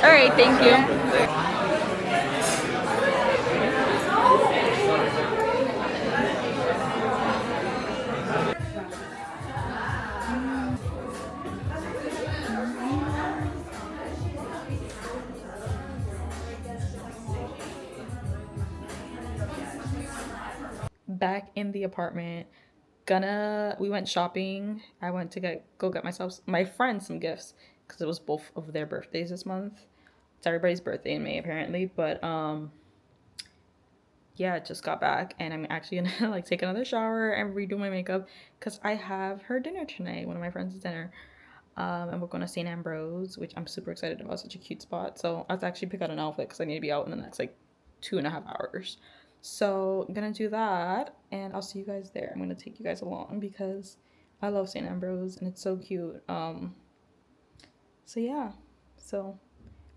All right, thank you. Back in the apartment, we went shopping. I went to go get my friends some gifts because it was both of their birthdays this month. It's everybody's birthday in May apparently, but yeah, just got back and I'm actually gonna like take another shower and redo my makeup because I have her dinner tonight, one of my friends' dinner. And we're going to St. Ambrose, which I'm super excited about. Such a cute spot. So I have to actually pick out an outfit because I need to be out in the next like 2.5 hours. So I'm gonna do that and I'll see you guys there. I'm gonna take you guys along because I love St. Ambrose and it's so cute. So yeah, so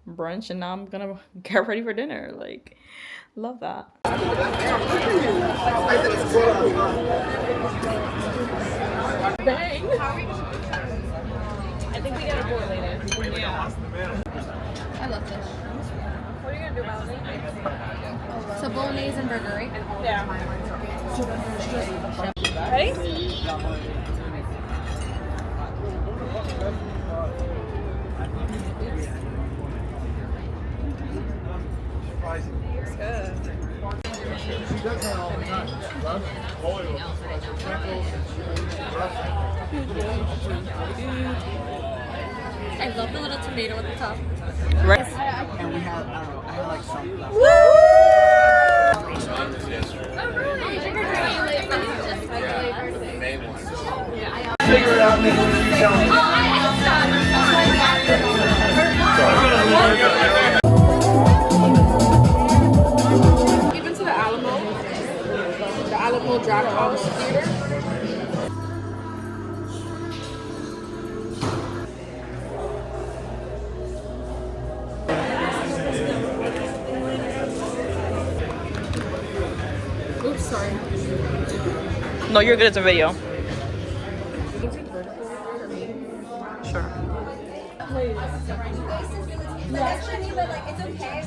brunch and now I'm gonna get ready for dinner. Like, love that. Bang! I think we got a board later. Yeah. I love fish. What are you gonna do about it? So bolognese and burger, right? Yeah. Ready? It's good. I love the little tomato at the top. Right. And we had, I don't know, I had like some left. Figure it out, maybe you don't. Even to the Alamo Draft House Theater. Oops, sorry. No, you're good. It's a video. Sure. Actually, but like it's okay.